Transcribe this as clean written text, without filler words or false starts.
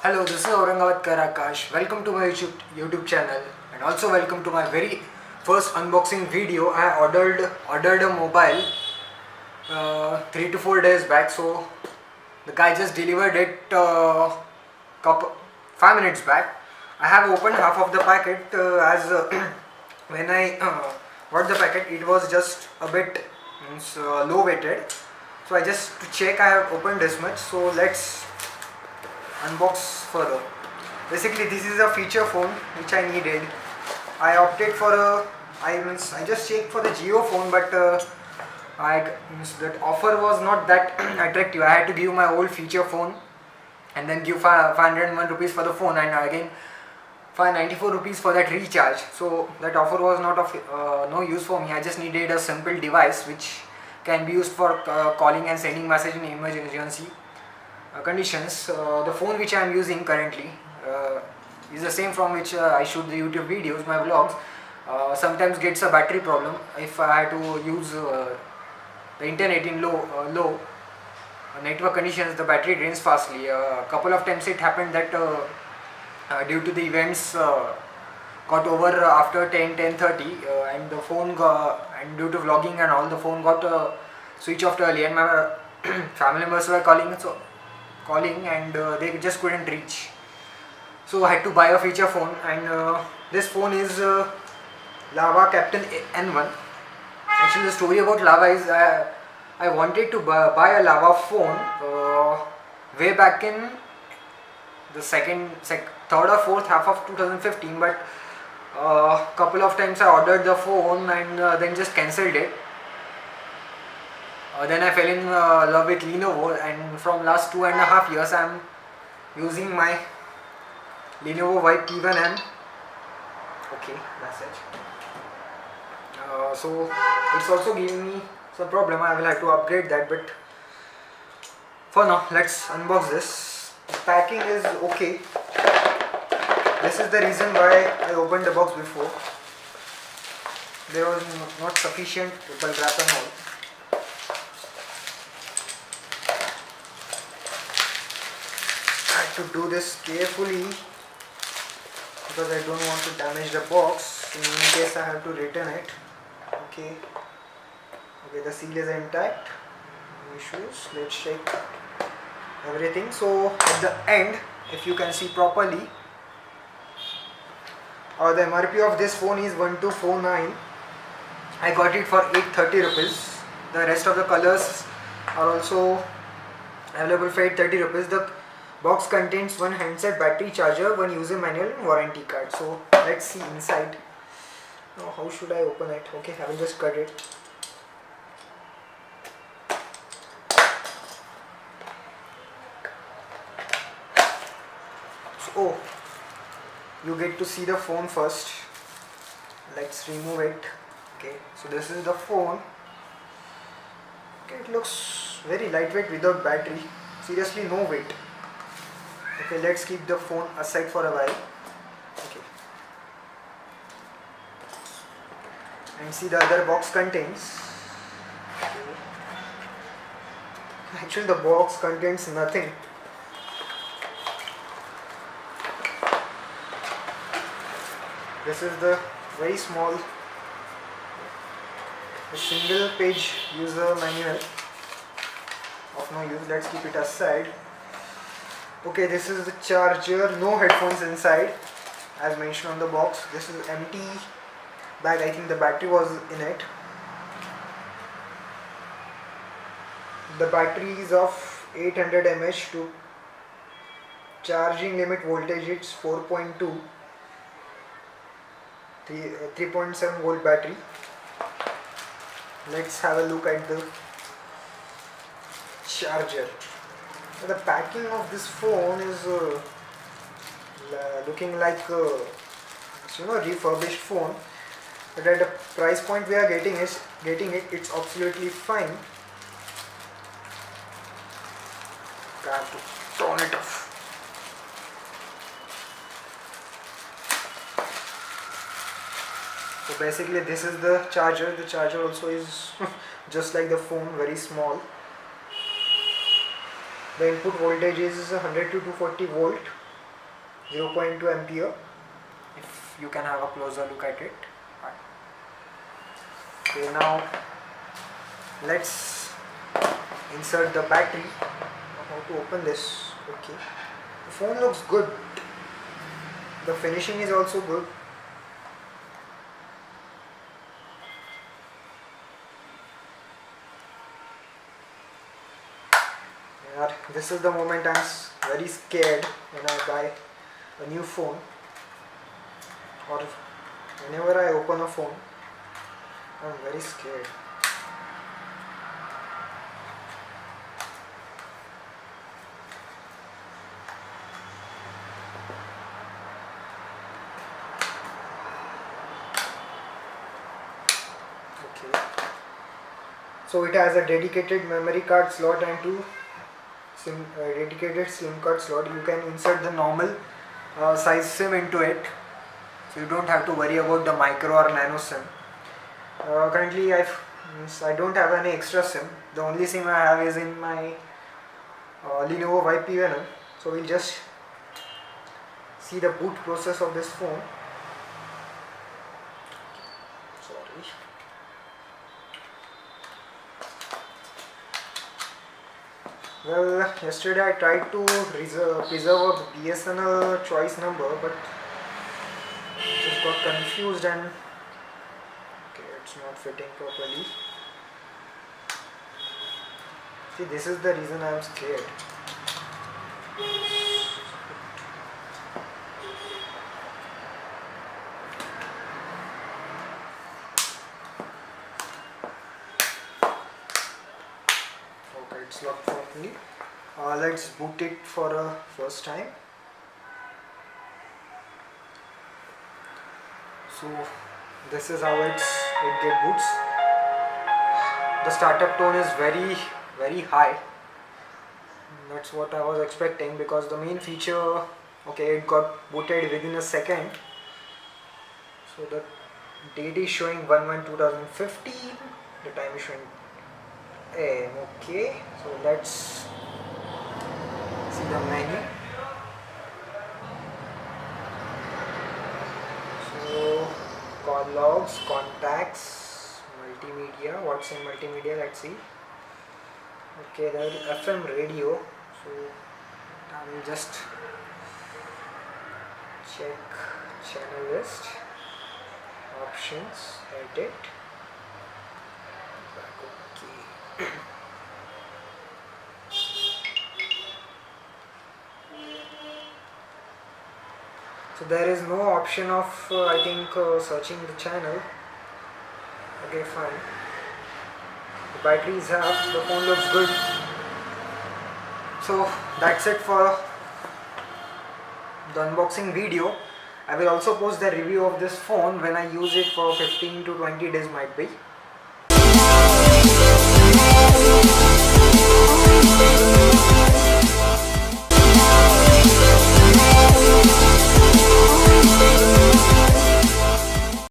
Hello, this is Aurangabadkar Akash. Welcome to my YouTube channel, and also welcome to my very first unboxing video. I ordered a mobile 3 to 4 days back. So the guy just delivered it couple 5 minutes back. I have opened half of the packet as when I got the packet, it was just a bit low weighted. So I just to check, I have opened this much. So let's unbox further. Basically, this is a feature phone which I needed. I opted for I just checked for the Geo phone, but that offer was not that attractive. I had to give my old feature phone and then give 501 rupees for the phone, and again 594 rupees for that recharge. So that offer was not of no use for me. I just needed a simple device which can be used for calling and sending message in emergency conditions. The phone which I am using currently is the same from which I shoot the YouTube videos, my vlogs. Sometimes gets a battery problem if I had to use the internet in low network conditions. The battery drains fastly. A couple of times it happened that due to the events got over after 10:30, and the phone and due to vlogging and all, the phone got switch off early, and my family members were calling and they just couldn't reach. So I had to buy a feature phone, and this phone is Lava Captain N1. Actually, the story about Lava is I wanted to buy a Lava phone way back in the third or fourth half of 2015, but couple of times I ordered the phone and then just cancelled it. Then I fell in love with Lenovo, and from last 2.5 years I am using my Lenovo Vibe T1M. Okay, that's it. So it's also giving me some problem. I will have to upgrade that, but for now let's unbox this. The packing is okay. This is the reason why I opened the box before. There was not sufficient bubble wrap and all. To do this carefully because I don't want to damage the box in case I have to return it. Okay, the seal is intact, no issues. Let's check everything. So at the end, if you can see properly, the MRP of this phone is 1249. I got it for 830 rupees. The rest of the colors are also available for 830 rupees. The box contains one handset battery charger, one user manual and warranty card. So let's see inside. Now how should I open it? Okay, I will just cut it. So you get to see the phone first. Let's remove it. Okay, so this is the phone. Okay, it looks very lightweight without battery. Seriously, no weight. Okay, let's keep the phone aside for a while. Okay. And see the other box contains. Okay. Actually, the box contains nothing. This is the very small single page user manual of no use. Let's keep it aside. Okay, this is the charger, no headphones inside as mentioned on the box. This is empty bag. I think the battery was in it. The battery is of 800 mAh to charging limit voltage, it's 4.2, 3.7 volt battery. Let's have a look at the charger. The packing of this phone is looking like refurbished phone, but at the price point we are getting it, it's absolutely fine. I have to turn it off. So basically this is the charger. The charger also is just like the phone, very small. The input voltage is 100 to 240 volt. 0.2 ampere if you can have a closer look at it. Okay, now let's insert the battery. How to open this? Okay, the phone looks good, the finishing is also good. This is the moment I'm very scared when I buy a new phone, or whenever I open a phone, I'm very scared. Okay. So it has a dedicated memory card slot and two dedicated SIM card slot. You can insert the normal size SIM into it, so you don't have to worry about the micro or nano SIM. Currently I don't have any extra SIM. The only SIM I have is in my Lenovo YP1. So we'll just see the boot process of this phone. Sorry. Well, yesterday I tried to preserve a BSNL choice number, but just got confused and okay, it's not fitting properly. See, this is the reason I'm scared. Okay, it's locked properly. Let's boot it for a first time. So this is how it boots. The startup tone is very high. That's what I was expecting, because the main feature, okay, it got booted within a second. So the date is showing 1/1/2015. The time is showing AM. Okay, so let's see the menu. So call logs, contacts, multimedia. What's in multimedia? Let's see. Okay, there is FM radio. So I will just check channel list, options, edit. Okay. So there is no option of searching the channel. Okay, fine. The battery is up, the phone looks good. So that's it for the unboxing video. I will also post the review of this phone when I use it for 15 to 20 days might be.